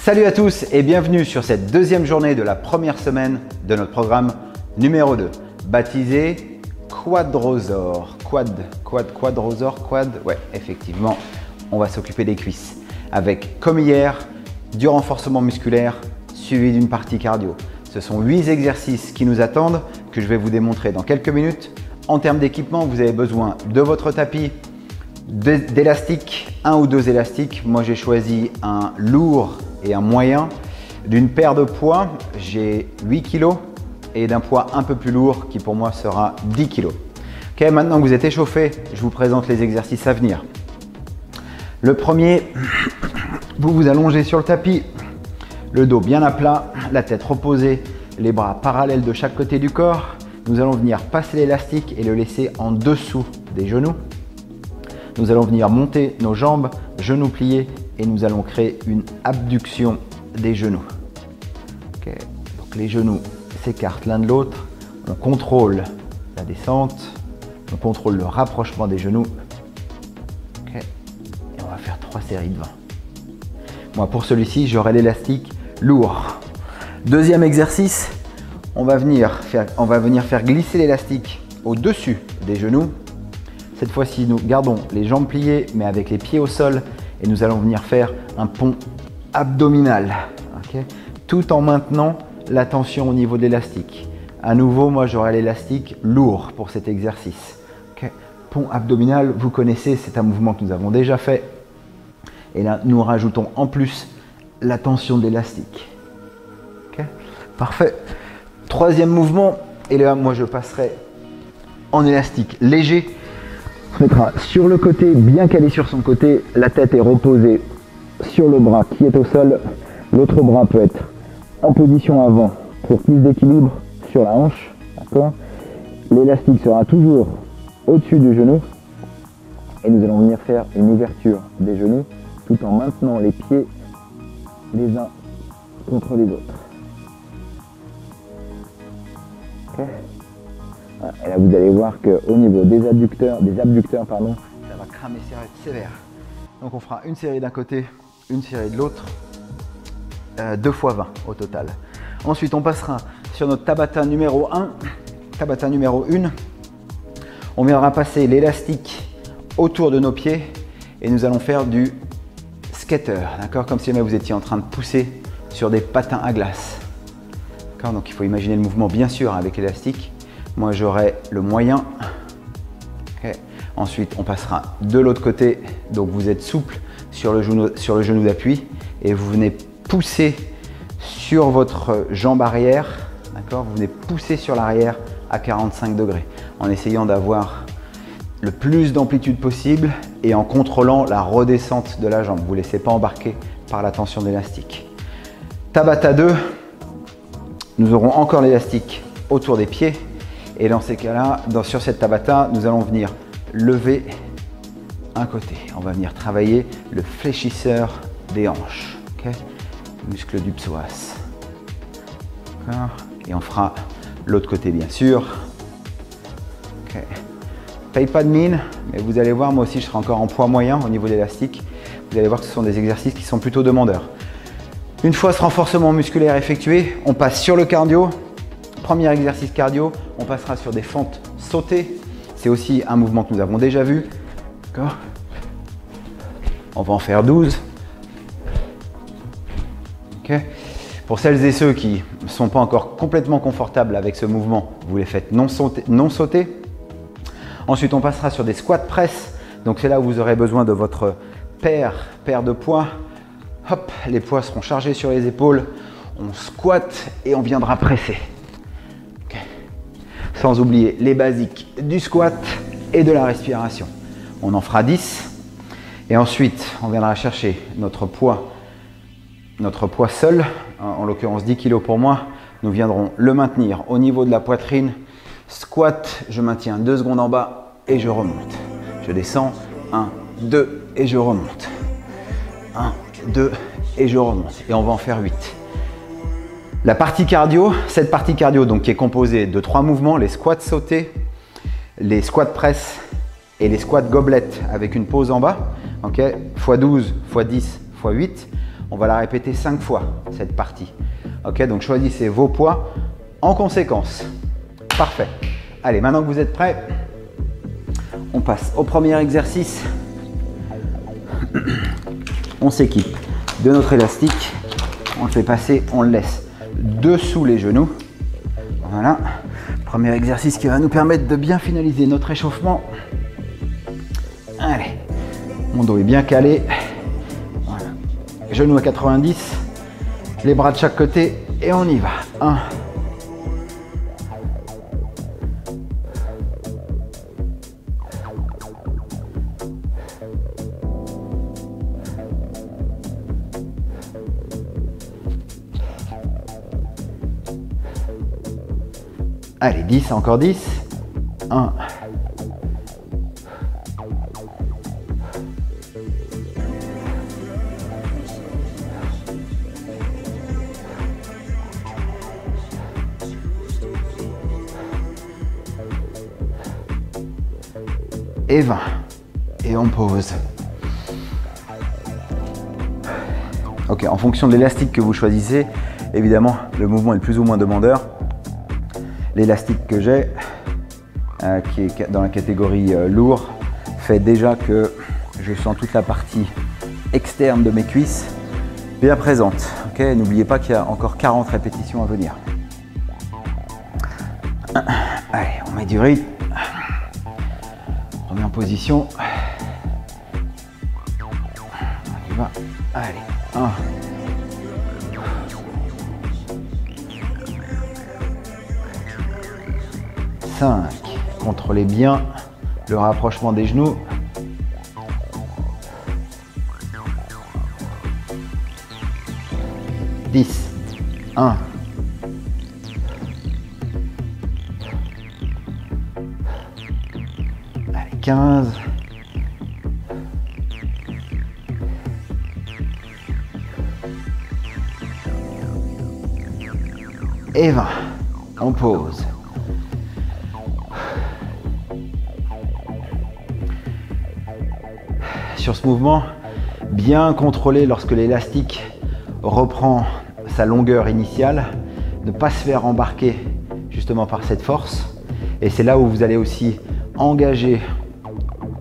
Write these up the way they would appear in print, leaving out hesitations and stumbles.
Salut à tous et bienvenue sur cette deuxième journée de la première semaine de notre programme numéro 2, baptisé Quadrosaur. Quad, ouais, effectivement, on va s'occuper des cuisses avec, comme hier, du renforcement musculaire suivi d'une partie cardio. Ce sont 8 exercices qui nous attendent que je vais vous démontrer dans quelques minutes. En termes d'équipement, vous avez besoin de votre tapis, d'élastiques, 1 ou 2 élastiques. Moi, j'ai choisi un lourd et un moyen. D'une paire de poids, j'ai 8 kg et d'un poids un peu plus lourd qui pour moi sera 10 kg. Ok, maintenant que vous êtes échauffé, je vous présente les exercices à venir. Le premier, vous vous allongez sur le tapis, le dos bien à plat, la tête reposée, les bras parallèles de chaque côté du corps. Nous allons venir passer l'élastique et le laisser en dessous des genoux. Nous allons venir monter nos jambes, genoux pliés, et nous allons créer une abduction des genoux. Okay. Donc les genoux s'écartent l'un de l'autre. On contrôle la descente, on contrôle le rapprochement des genoux. Okay. Et on va faire 3 séries de 20. Moi, pour celui-ci, j'aurai l'élastique lourd. Deuxième exercice, on va venir faire glisser l'élastique au-dessus des genoux. Cette fois-ci, nous gardons les jambes pliées, mais avec les pieds au sol. Et nous allons venir faire un pont abdominal, okay, tout en maintenant la tension au niveau de l'élastique. À nouveau, moi j'aurai l'élastique lourd pour cet exercice. Okay. Pont abdominal, vous connaissez, c'est un mouvement que nous avons déjà fait. Et là, nous rajoutons en plus la tension de l'élastique. Okay. Parfait. Troisième mouvement, et là, moi je passerai en élastique léger. On se mettra sur le côté, bien calé sur son côté, la tête est reposée sur le bras qui est au sol. L'autre bras peut être en position avant pour plus d'équilibre sur la hanche. L'élastique sera toujours au-dessus du genou et nous allons venir faire une ouverture des genoux tout en maintenant les pieds les uns contre les autres. Okay. Et là, vous allez voir qu'au niveau des abducteurs, ça va cramer sévère. Donc, on fera une série d'un côté, une série de l'autre, 2 fois 20 au total. Ensuite, on passera sur notre Tabata numéro 1. Tabata numéro 1. On viendra passer l'élastique autour de nos pieds et nous allons faire du skater, d'accord, comme si vous étiez en train de pousser sur des patins à glace. Donc, il faut imaginer le mouvement, bien sûr, avec l'élastique. Moi, j'aurai le moyen. Okay. Ensuite, on passera de l'autre côté. Donc, vous êtes souple sur le genou d'appui et vous venez pousser sur votre jambe arrière. D'accord. Vous venez pousser sur l'arrière à 45 degrés en essayant d'avoir le plus d'amplitude possible et en contrôlant la redescente de la jambe. Vous ne vous laissez pas embarquer par la tension d'élastique. Tabata 2. Nous aurons encore l'élastique autour des pieds. Et dans ces cas-là, sur cette Tabata, nous allons venir lever un côté. On va venir travailler le fléchisseur des hanches, okay, muscle du psoas. Et on fera l'autre côté, bien sûr. Okay. Paye pas de mine, mais vous allez voir, moi aussi, je serai encore en poids moyen au niveau de l'élastique. Vous allez voir que ce sont des exercices qui sont plutôt demandeurs. Une fois ce renforcement musculaire effectué, on passe sur le cardio. Premier exercice cardio, on passera sur des fentes sautées. C'est aussi un mouvement que nous avons déjà vu. On va en faire 12. Okay. Pour celles et ceux qui ne sont pas encore complètement confortables avec ce mouvement, vous les faites non sautés. Ensuite, on passera sur des squats press. Donc c'est là où vous aurez besoin de votre paire de poids. Hop, les poids seront chargés sur les épaules. On squatte et on viendra presser. Sans oublier les basiques du squat et de la respiration. On en fera 10 et ensuite on viendra chercher notre poids seul, en l'occurrence 10 kg pour moi. Nous viendrons le maintenir au niveau de la poitrine. Squat, je maintiens 2 secondes en bas et je remonte. Je descends, 1, 2 et je remonte. 1, 2 et je remonte. Et on va en faire 8. La partie cardio, cette partie cardio donc, qui est composée de 3 mouvements, les squats sautés, les squats press et les squats gobelettes avec une pause en bas, okay, x12, x10, x8. On va la répéter 5 fois, cette partie. Ok, donc choisissez vos poids en conséquence. Parfait. Allez, maintenant que vous êtes prêts, on passe au premier exercice. On s'équipe de notre élastique. On le fait passer, on le laisse dessous les genoux. Voilà. Premier exercice qui va nous permettre de bien finaliser notre échauffement. Allez, mon dos est bien calé. Voilà. Genoux à 90, les bras de chaque côté et on y va. 1. Allez, 10, encore 10. 1. Et 20. Et on pose. Ok, en fonction de l'élastique que vous choisissez, évidemment, le mouvement est plus ou moins demandeur. L'élastique que j'ai, qui est dans la catégorie lourd, fait déjà que je sens toute la partie externe de mes cuisses bien présente. Okay, n'oubliez pas qu'il y a encore 40 répétitions à venir. Allez, on met du rythme. On met en position. On y va. Allez, 1. 5. Contrôlez bien le rapprochement des genoux. 10. 1. Allez, 15. Et 20. On pose. Sur ce mouvement, bien contrôler lorsque l'élastique reprend sa longueur initiale, ne pas se faire embarquer justement par cette force. Et c'est là où vous allez aussi engager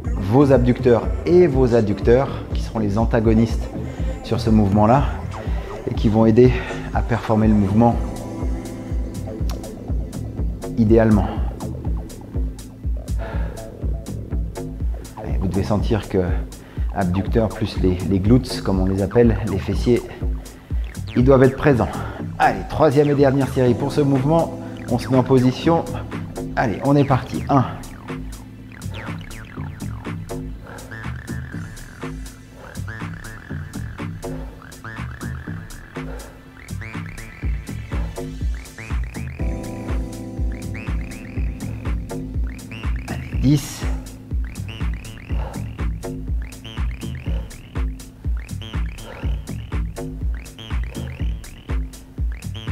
vos abducteurs et vos adducteurs, qui seront les antagonistes sur ce mouvement-là, et qui vont aider à performer le mouvement idéalement. Et vous devez sentir que abducteurs plus les glutes, comme on les appelle, les fessiers, ils doivent être présents. Allez, troisième et dernière série pour ce mouvement. On se met en position. Allez, on est parti. 1. 10.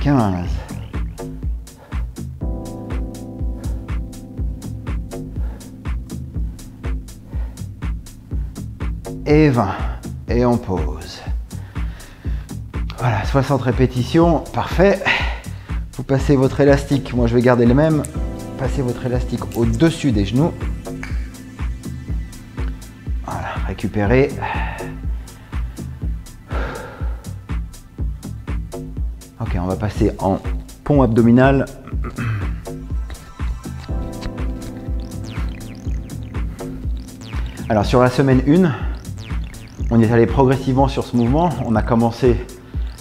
15. Et 20. Et on pose. Voilà, 60 répétitions, parfait. Vous passez votre élastique, moi je vais garder le même. Passez votre élastique au-dessus des genoux. Voilà, récupérez. Ok, on va passer en pont abdominal. Alors sur la semaine 1, on est allé progressivement sur ce mouvement. On a commencé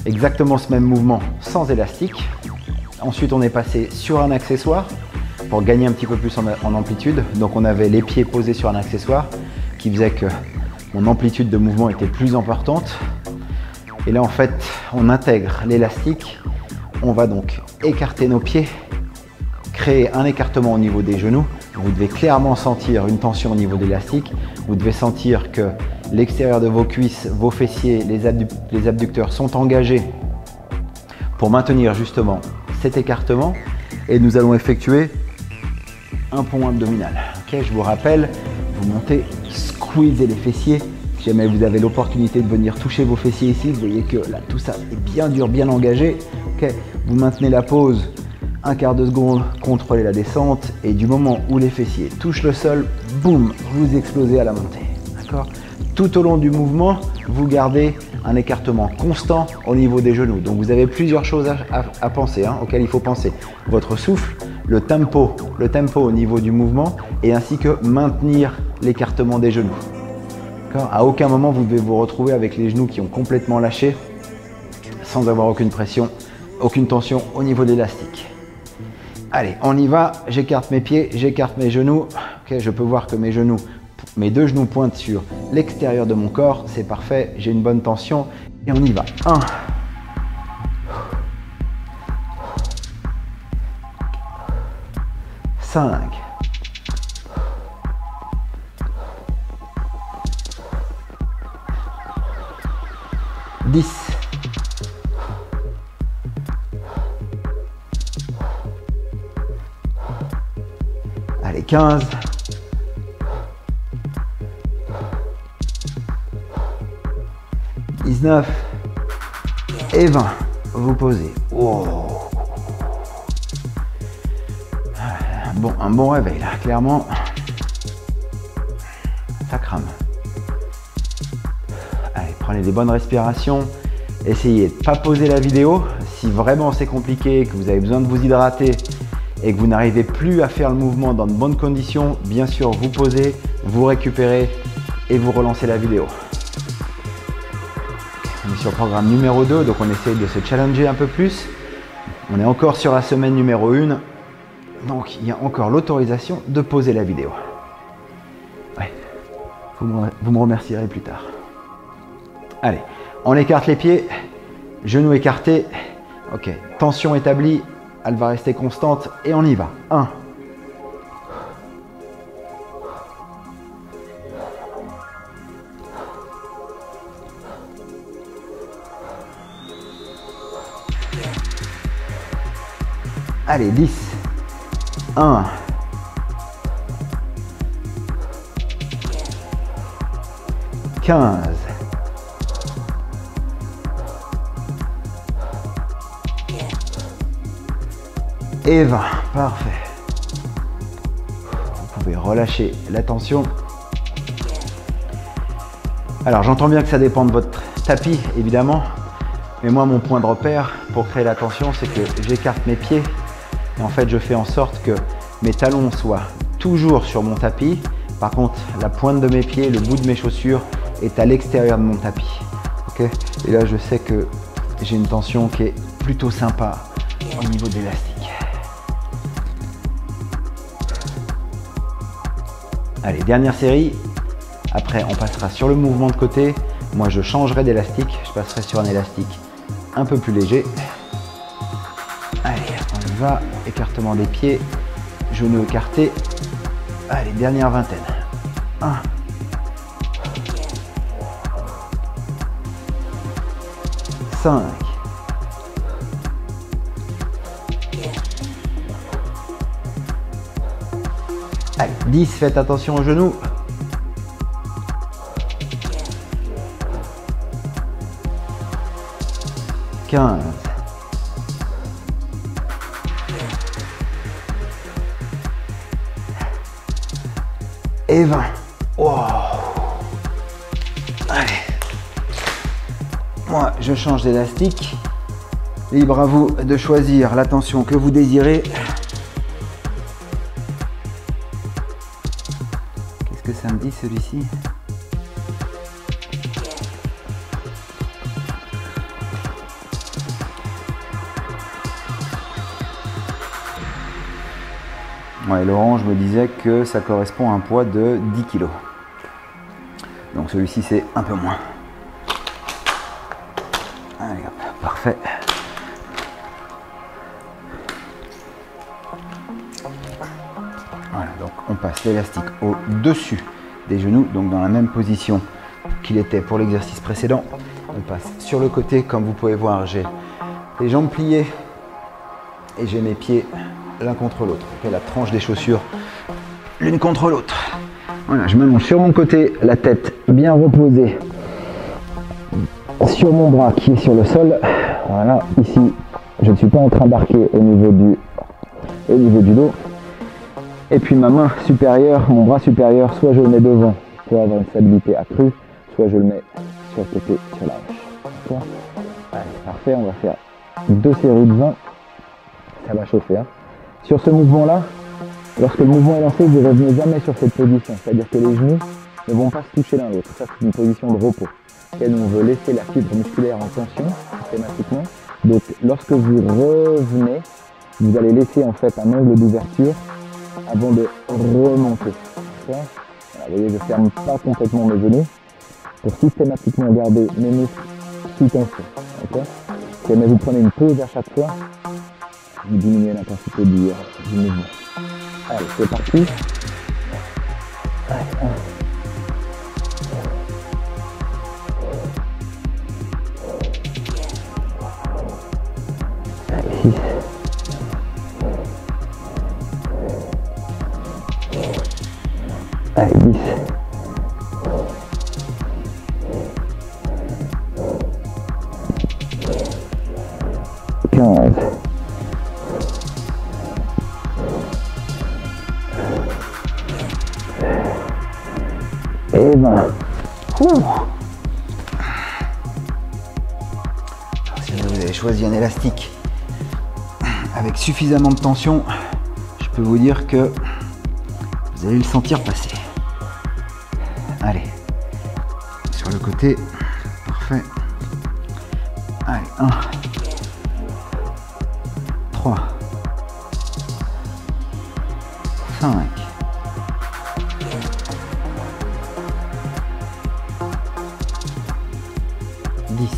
exactement ce même mouvement sans élastique. Ensuite, on est passé sur un accessoire pour gagner un petit peu plus en amplitude. Donc on avait les pieds posés sur un accessoire qui faisait que mon amplitude de mouvement était plus importante. Et là en fait on intègre l'élastique, on va donc écarter nos pieds, créer un écartement au niveau des genoux. Vous devez clairement sentir une tension au niveau de l'élastique, vous devez sentir que l'extérieur de vos cuisses, vos fessiers, les abducteurs sont engagés pour maintenir justement cet écartement et nous allons effectuer un pont abdominal. Okay, je vous rappelle, vous montez, squeezez les fessiers, Si jamais vous avez l'opportunité de venir toucher vos fessiers ici, vous voyez que là tout ça est bien dur, bien engagé. Okay. Vous maintenez la pause un quart de seconde, contrôlez la descente et du moment où les fessiers touchent le sol, boum, vous explosez à la montée. D'accord ? Tout au long du mouvement, vous gardez un écartement constant au niveau des genoux. Donc vous avez plusieurs choses à penser, auxquelles il faut penser. Votre souffle, le tempo au niveau du mouvement et ainsi que maintenir l'écartement des genoux. À aucun moment vous devez vous retrouver avec les genoux qui ont complètement lâché sans avoir aucune pression, aucune tension au niveau de l'élastique. Allez, on y va, j'écarte mes pieds, j'écarte mes genoux. Okay, je peux voir que mes deux genoux pointent sur l'extérieur de mon corps, c'est parfait, j'ai une bonne tension et on y va. 1, 5, 10, 15, 19 et 20. Vous posez. Oh. Bon, un bon réveil là, clairement. Ça crame. Allez, prenez des bonnes respirations. Essayez de ne pas poser la vidéo. Si vraiment c'est compliqué, que vous avez besoin de vous hydrater et que vous n'arrivez plus à faire le mouvement dans de bonnes conditions, bien sûr, vous posez, vous récupérez et vous relancez la vidéo. On est sur le programme numéro 2, donc on essaye de se challenger un peu plus. On est encore sur la semaine numéro 1, donc il y a encore l'autorisation de poser la vidéo. Ouais. Vous me remercierez plus tard. Allez, on écarte les pieds, genoux écartés. Ok, tension établie. Elle va rester constante et on y va. 1. Allez, 10. 1. 15. Et 20, parfait. Vous pouvez relâcher la tension. Alors j'entends bien que ça dépend de votre tapis évidemment, mais moi mon point de repère pour créer la tension c'est que j'écarte mes pieds et en fait je fais en sorte que mes talons soient toujours sur mon tapis. Par contre la pointe de mes pieds, le bout de mes chaussures est à l'extérieur de mon tapis. Okay, et là je sais que j'ai une tension qui est plutôt sympa au niveau de l'élastique. Allez, dernière série. Après, on passera sur le mouvement de côté. Moi, je changerai d'élastique. Je passerai sur un élastique un peu plus léger. Allez, on y va. Écartement des pieds. Genoux écartés. Allez, dernière vingtaine. 1. 5. 10, faites attention aux genoux. 15. Et 20. Wow. Allez. Moi, je change d'élastique. Libre à vous de choisir la tension que vous désirez. Que ça me dit celui-ci? Ouais, l'orange me disait que ça correspond à un poids de 10 kg. Donc celui-ci c'est un peu moins. Allez hop, parfait. Voilà, donc on passe l'élastique au-dessus des genoux, donc dans la même position qu'il était pour l'exercice précédent. On passe sur le côté, comme vous pouvez voir, j'ai les jambes pliées et j'ai mes pieds l'un contre l'autre. Okay, la tranche des chaussures l'une contre l'autre. Voilà, je m'allonge sur mon côté, la tête bien reposé sur mon bras qui est sur le sol. Voilà, ici, je ne suis pas en train d'arquer au niveau du dos. Et puis ma main supérieure, mon bras supérieur, soit je le mets devant pour avoir une stabilité accrue, soit je le mets sur le côté, sur la hanche. D'accord ? Allez, parfait, on va faire 2 séries de 20. Ça va chauffer. Hein. Sur ce mouvement-là, lorsque le mouvement est lancé, vous ne revenez jamais sur cette position. C'est-à-dire que les genoux ne vont pas se toucher l'un l'autre. Ça, c'est une position de repos. Et on veut laisser la fibre musculaire en tension, systématiquement. Donc, lorsque vous revenez, vous allez laisser en fait un angle d'ouverture avant de remonter. Voilà, vous voyez, je ne ferme pas complètement mes genoux pour systématiquement garder mes muscles sous tension. Si jamais vous prenez une pause à chaque fois, vous diminuez l'intensité du mouvement. Allez, c'est parti. Allez, 6. Allez, 10. 15. Et 20. Si vous avez choisi un élastique avec suffisamment de tension, je peux vous dire que vous allez le sentir passer. Allez, sur le côté, parfait. Allez, 1, 3, 5, 10,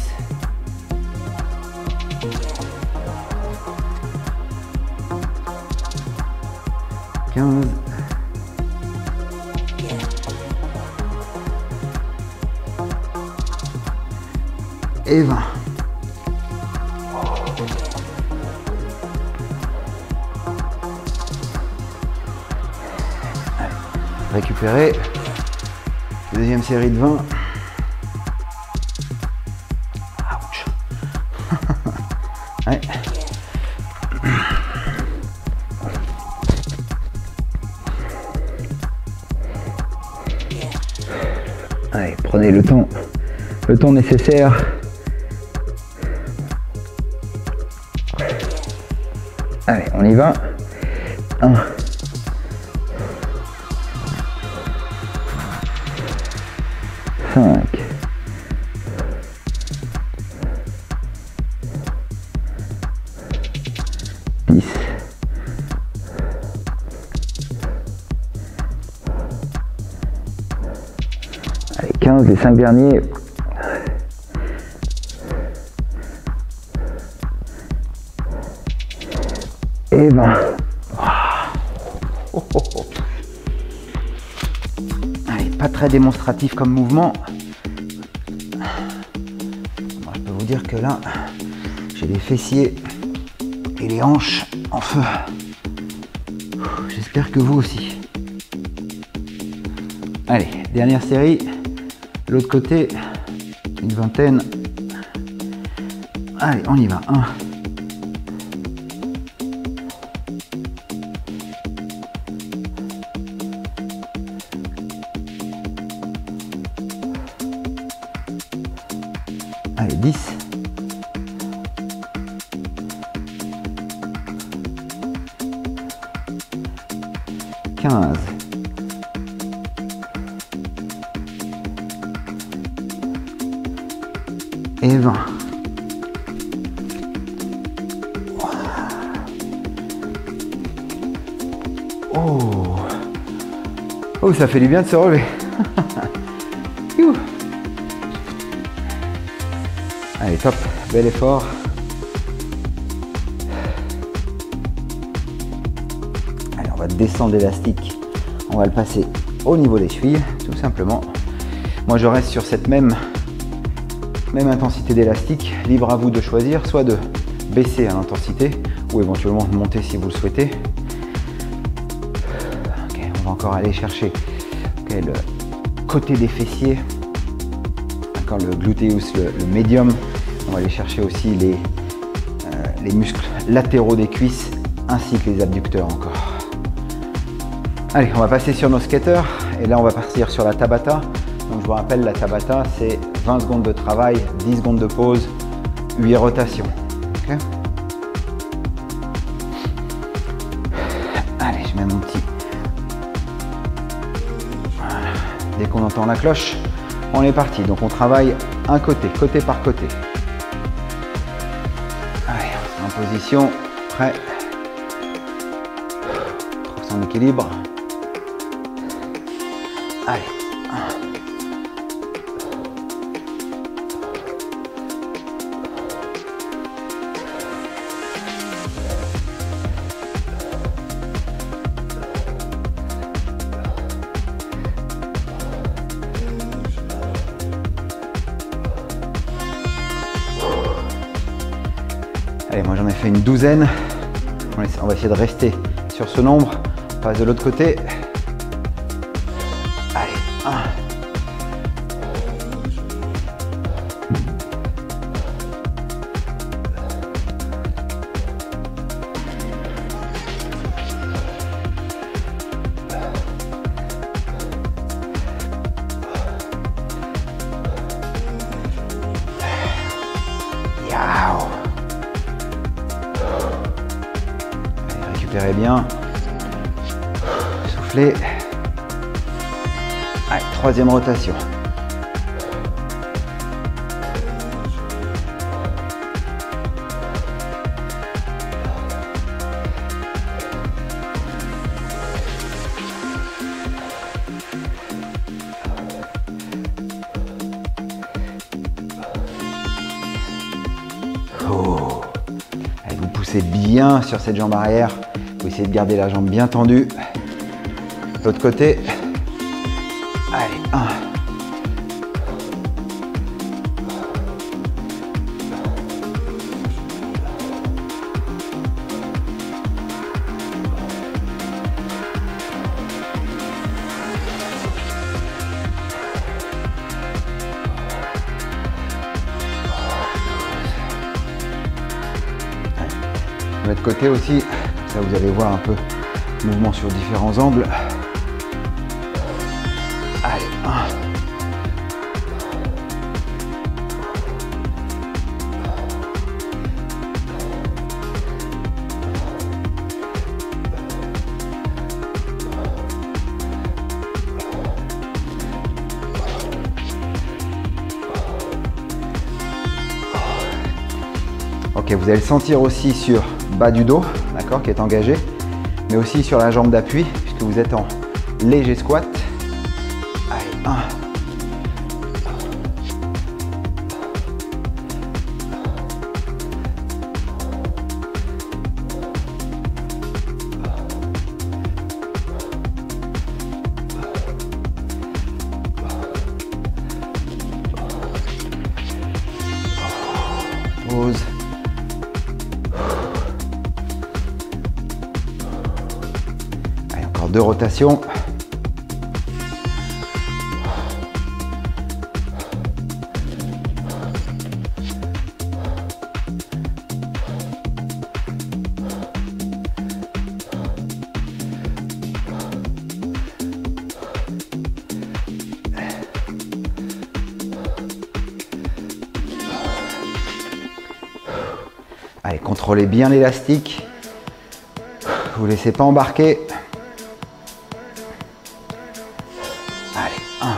15, et 20. Allez, récupérer. Deuxième série de 20. Ouch. Ouais. Allez, prenez le temps nécessaire. Allez, on y va. 1, 5, 10, 15, les 5 derniers. Et 20. Allez, pas très démonstratif comme mouvement. Moi, je peux vous dire que là, j'ai les fessiers et les hanches en feu. J'espère que vous aussi. Allez, dernière série. L'autre côté, une vingtaine. Allez, on y va. 1. Allez, 10. 15. Et 20. Oh, ça fait du bien de se relever. Allez, top, bel effort. Allez, on va descendre l'élastique. On va le passer au niveau des chevilles, tout simplement. Moi, je reste sur cette même intensité d'élastique. Libre à vous de choisir, soit de baisser à l'intensité ou éventuellement de monter si vous le souhaitez. Ok, on va encore aller chercher le côté des fessiers d'accord, le gluteus, le médium. On va aller chercher aussi les muscles latéraux des cuisses ainsi que les abducteurs encore. Allez, on va passer sur nos skaters et là on va partir sur la Tabata. Donc je vous rappelle, la Tabata c'est 20 secondes de travail, 10 secondes de pause, 8 rotations. Okay. Allez, je mets mon petit. Voilà. Dès qu'on entend la cloche, on est parti. Donc on travaille un côté, côté par côté. Allez, on est en position, prêt. Trouve son équilibre. Allez. Allez, moi j'en ai fait une douzaine. On va essayer de rester sur ce nombre. On passe de l'autre côté. Allez, 1. Récupérez bien. Soufflez. Allez, troisième rotation. Oh. Allez, vous poussez bien sur cette jambe arrière. Vous essayez de garder la jambe bien tendue. L'autre côté. Allez, 1. De l'autre côté aussi. Là, vous allez voir un peu le mouvement sur différents angles. Allez, 1. Ok, vous allez le sentir aussi sur bas du dos, d'accord, qui est engagé, mais aussi sur la jambe d'appui, puisque vous êtes en léger squat. Allez, 1. Pause. Allez, encore 2 rotations. Allez, contrôlez bien l'élastique. Vous ne laissez pas embarquer. Allez, 1.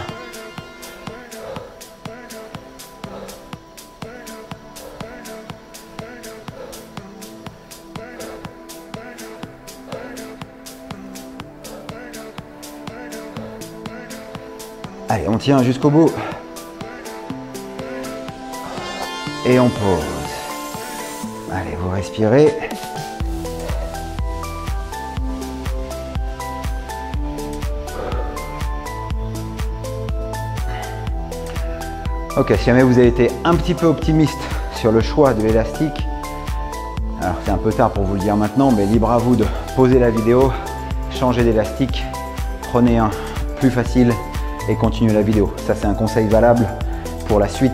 Allez, on tient jusqu'au bout. Et on pose. Allez, vous respirez. Ok, si jamais vous avez été un petit peu optimiste sur le choix de l'élastique, alors c'est un peu tard pour vous le dire maintenant, mais libre à vous de poser la vidéo, changer d'élastique, prenez un plus facile et continuez la vidéo. Ça, c'est un conseil valable pour la suite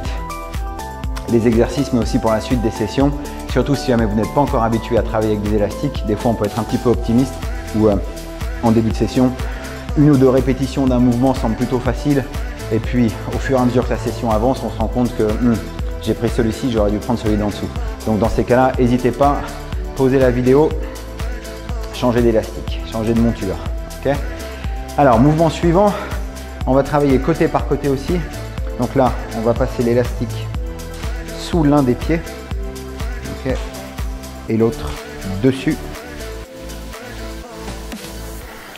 des exercices, mais aussi pour la suite des sessions. Surtout si jamais vous n'êtes pas encore habitué à travailler avec des élastiques, des fois on peut être un petit peu optimiste ou en début de session, 1 ou 2 répétitions d'un mouvement semble plutôt facile et puis au fur et à mesure que la session avance, on se rend compte que j'ai pris celui-ci, j'aurais dû prendre celui d'en dessous. Donc dans ces cas-là, n'hésitez pas, pausez la vidéo, changez d'élastique, changez de monture. Okay. Alors mouvement suivant, on va travailler côté par côté aussi. Donc là, on va passer l'élastique sous l'un des pieds. Okay. Et l'autre dessus.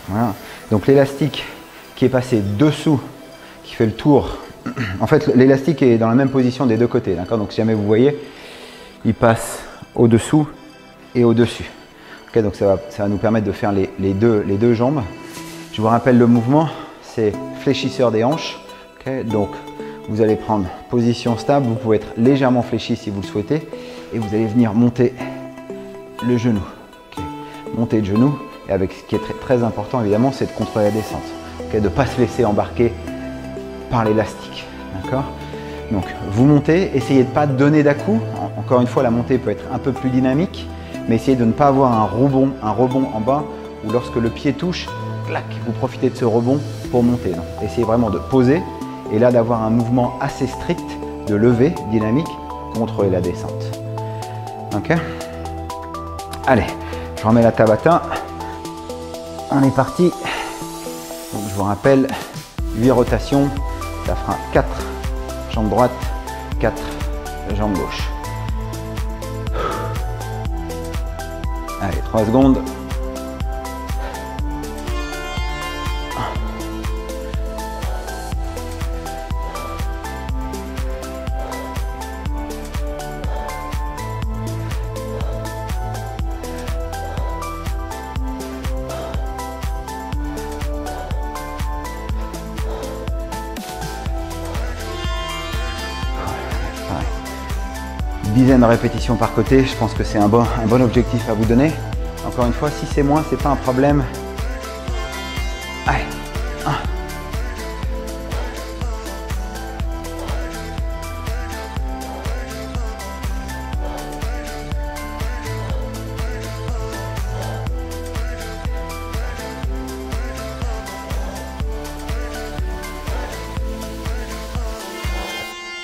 Voilà. Donc l'élastique qui est passé dessous, qui fait le tour. En fait, l'élastique est dans la même position des deux côtés. D'accord. Donc si jamais vous voyez, il passe au-dessous et au-dessus. Okay. Donc ça va nous permettre de faire les deux jambes. Je vous rappelle le mouvement, c'est fléchisseur des hanches. Okay. Donc vous allez prendre position stable. Vous pouvez être légèrement fléchi si vous le souhaitez. Et vous allez venir monter le genou. Okay. Monter le genou. Et avec ce qui est très, très important évidemment, c'est de contrôler la descente. Okay. De ne pas se laisser embarquer par l'élastique. D'accord. Donc vous montez, essayez de ne pas donner d'à-coup. Encore une fois, la montée peut être un peu plus dynamique, mais essayez de ne pas avoir un rebond en bas où lorsque le pied touche, clac, vous profitez de ce rebond pour monter. Donc, essayez vraiment de poser et là d'avoir un mouvement assez strict de levée dynamique, contrôler la descente. Ok. Allez, je remets la Tabata. On est parti. Donc, je vous rappelle, 8 rotations, ça fera 4 jambes droite, 4 jambes gauche. Allez, 3 secondes. Dizaine de répétitions par côté, je pense que c'est un bon objectif à vous donner. Encore une fois, si c'est moins, c'est pas un problème. Allez,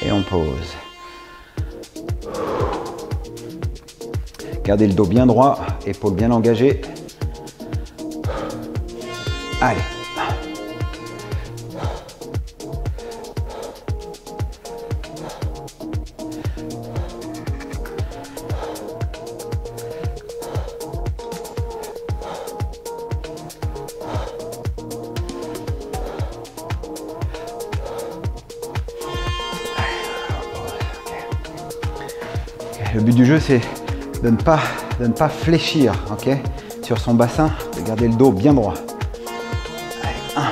1. Et on pose. Gardez le dos bien droit, épaules bien engagées. Allez. Le but du jeu, c'est de ne pas fléchir, ok, sur son bassin, de garder le dos bien droit. Allez, 1.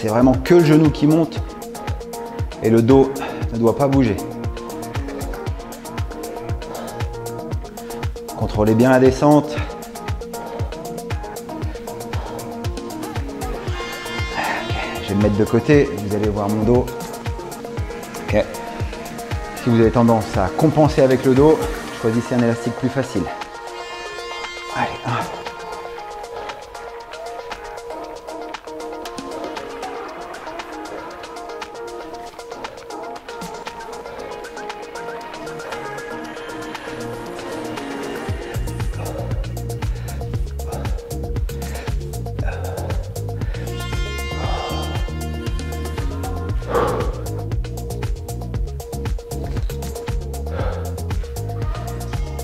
C'est vraiment que le genou qui monte et le dos ne doit pas bouger. Contrôlez bien la descente. Je vais me mettre de côté, vous allez voir mon dos. Ok. Si vous avez tendance à compenser avec le dos, choisissez un élastique plus facile. Allez, 1.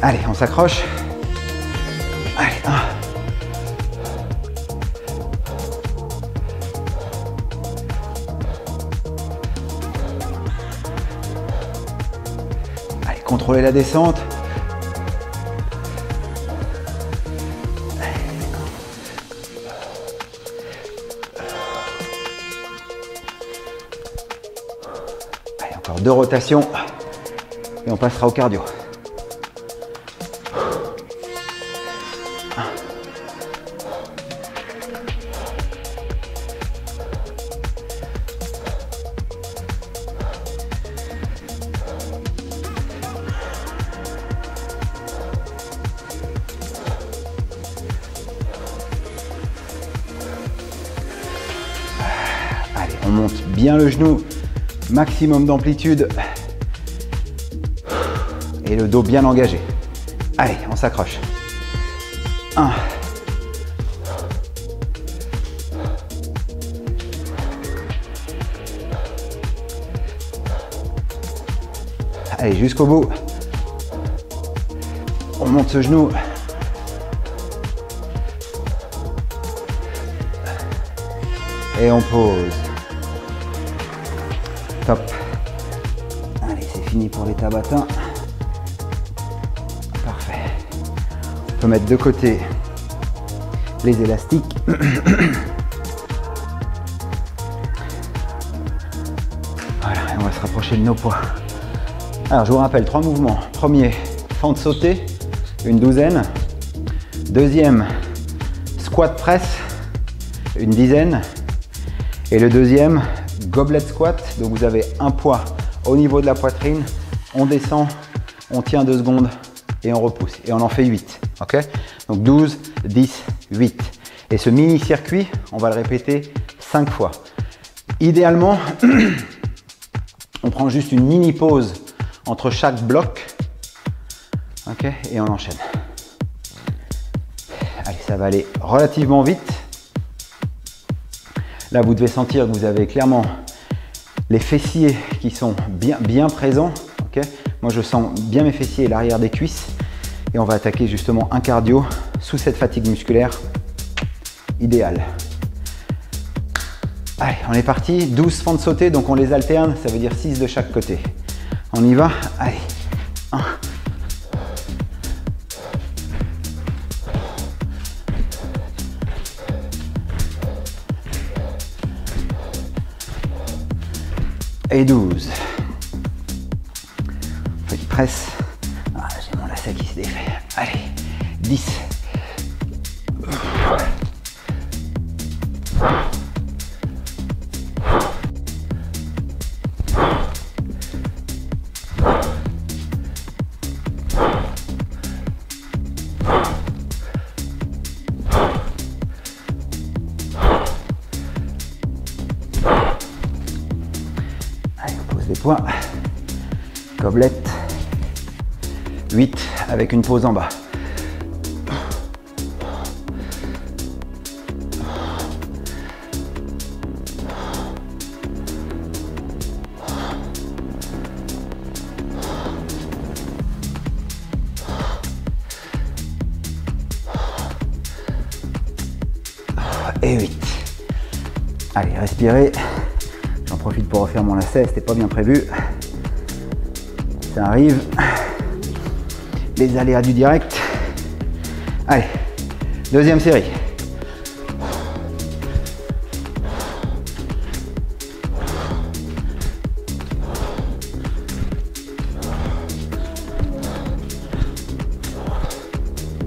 Allez, on s'accroche. Allez, 1. Allez, contrôlez la descente. Allez, encore 2 rotations et on passera au cardio. On monte bien le genou, maximum d'amplitude. Et le dos bien engagé. Allez, on s'accroche. 1. Allez, jusqu'au bout. On monte ce genou. Et on pose. Top. Allez, c'est fini pour les tabatins. Parfait. On peut mettre de côté les élastiques. Voilà, et on va se rapprocher de nos poids. Alors, je vous rappelle 3 mouvements. Premier, fente sautée, une douzaine. Deuxième, squat press, une dizaine. Et le deuxième, goblet squat. Donc, vous avez un poids au niveau de la poitrine. On descend, on tient 2 secondes et on repousse. Et on en fait 8. Ok? Donc, 12, 10, 8. Et ce mini circuit, on va le répéter 5 fois. Idéalement, on prend juste une mini pause entre chaque bloc, ok, et on enchaîne. Allez, ça va aller relativement vite. Là, vous devez sentir que vous avez clairement les fessiers qui sont bien présents. Ok, moi, je sens bien mes fessiers et l'arrière des cuisses. Et on va attaquer justement un cardio sous cette fatigue musculaire idéale. Allez, on est parti. 12 fentes sautées, donc on les alterne. Ça veut dire 6 de chaque côté. On y va? Allez. 1. Et 12. On fait une presse. Ah, j'ai mon lacet qui se défait. Allez. 10. Poids, goblette, 8 avec une pause en bas. Et 8. Allez, respirez. J'en profite pour refaire mon lacet, c'était pas bien prévu. Ça arrive. Les aléas du direct. Allez, deuxième série.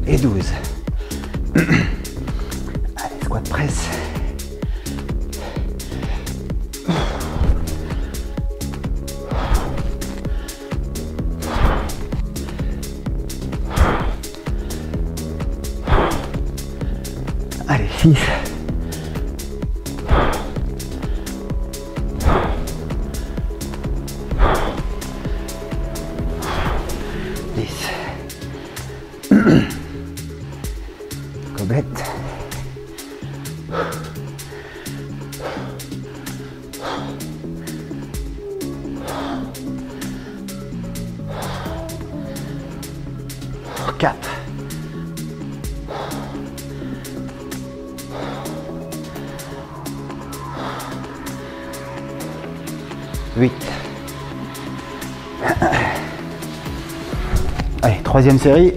Et 12. Allez, squat press. Allez, 6. 10. Gobette. 4. 8. Allez, troisième série.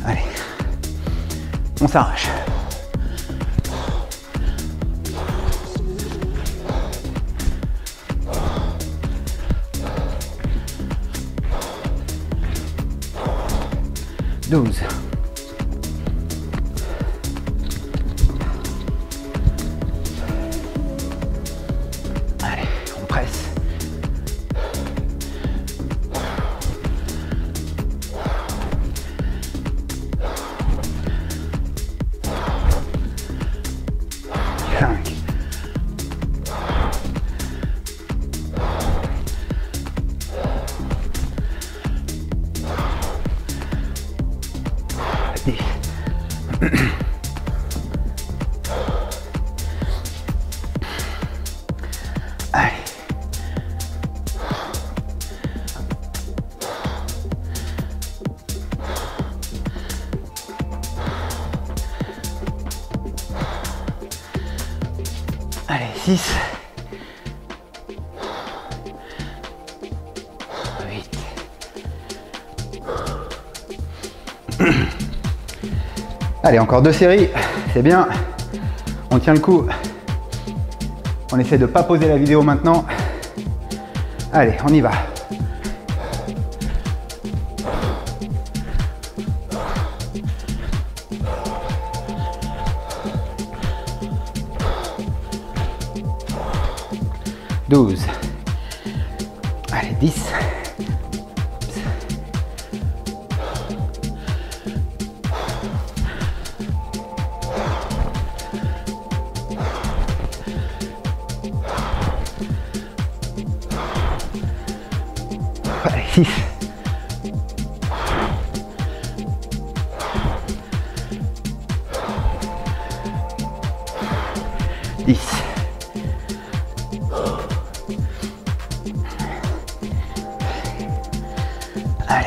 Allez, on s'arrache. Douze. Allez, on presse. 13. 10. Allez. Allez, 6. 8. Allez, encore 2 séries, c'est bien. On tient le coup. On essaie de ne pas poser la vidéo maintenant. Allez, on y va. Douze. Allez, 10. Allez, 6. Allez.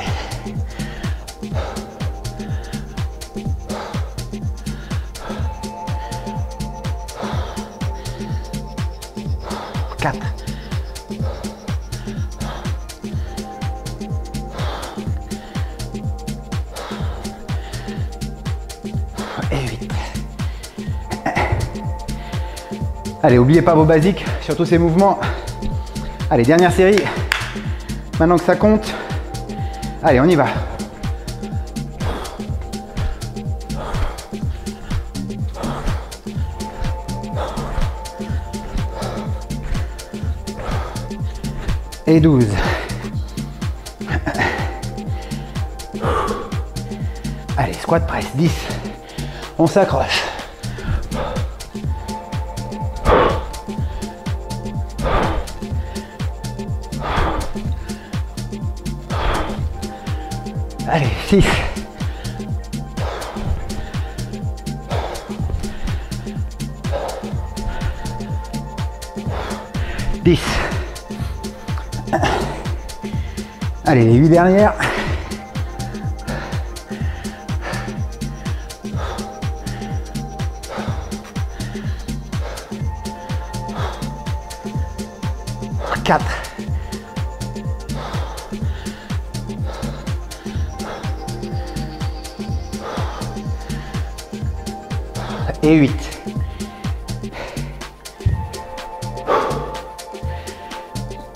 4. Et 8. Allez, n'oubliez pas vos basiques, surtout ces mouvements. Allez, dernière série. Maintenant que ça compte. Allez, on y va. Et 12. Allez, squat press, 10. On s'accroche. Allez, 6. Allez, les 8 dernières. Quatre. Et 8.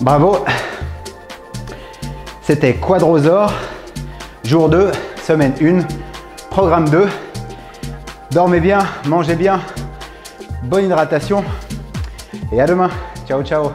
Bravo. C'était Quadrosaur, jour 2, semaine 1, programme 2. Dormez bien, mangez bien, bonne hydratation et à demain. Ciao, ciao.